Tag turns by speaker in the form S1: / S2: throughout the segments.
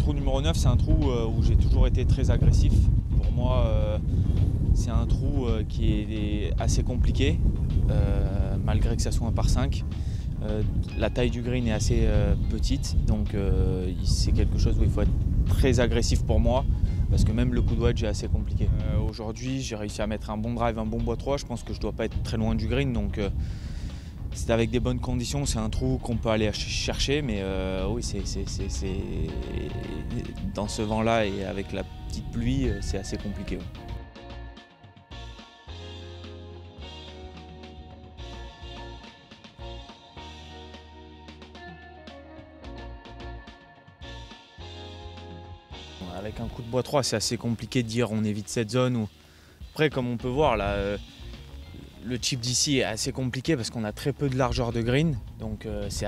S1: trou numéro 9, c'est un trou où j'ai toujours été très agressif. Pour moi, c'est un trou qui est assez compliqué, malgré que ça soit un par 5. La taille du green est assez petite, donc c'est quelque chose où il faut être très agressif pour moi, parce que même le coup de wedge est assez compliqué. Aujourd'hui, j'ai réussi à mettre un bon drive, un bon bois 3, je pense que je ne dois pas être très loin du green, donc c'est avec des bonnes conditions, c'est un trou qu'on peut aller chercher, mais oui, c'est dans ce vent-là et avec la petite pluie, c'est assez compliqué. Ouais. Avec un coup de bois 3, c'est assez compliqué de dire on évite cette zone. Après, comme on peut voir, là, le chip d'ici est assez compliqué parce qu'on a très peu de largeur de green. Donc c'est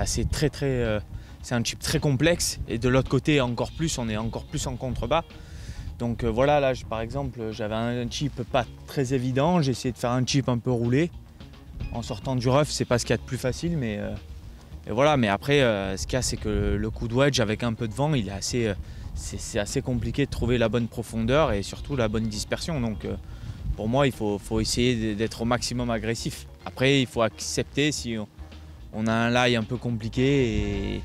S1: c'est un chip très complexe. Et de l'autre côté, encore plus, on est encore plus en contrebas. Donc voilà, là, par exemple, j'avais un chip pas très évident. J'ai essayé de faire un chip un peu roulé. En sortant du rough, c'est pas ce qu'il y a de plus facile, mais et voilà. Mais après, ce qu'il y a, c'est que le coup de wedge avec un peu de vent, il est assez... c'est assez compliqué de trouver la bonne profondeur et surtout la bonne dispersion. Donc pour moi, il faut essayer d'être au maximum agressif. Après, il faut accepter si on a un lie un peu compliqué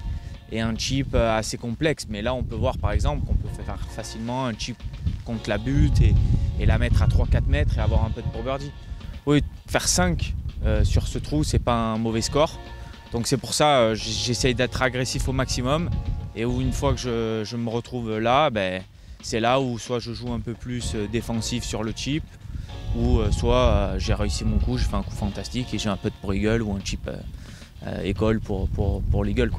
S1: et un chip assez complexe. Mais là, on peut voir par exemple qu'on peut faire facilement un chip contre la butte et la mettre à 3-4 mètres et avoir un peu de pour birdie. Oui, faire 5 sur ce trou, c'est pas un mauvais score. Donc c'est pour ça j'essaye d'être agressif au maximum. Et où une fois que je me retrouve là, c'est là où soit je joue un peu plus défensif sur le chip, ou soit j'ai réussi mon coup, j'ai fait un coup fantastique et j'ai un putt pour eagle ou un chip école pour l'eagle.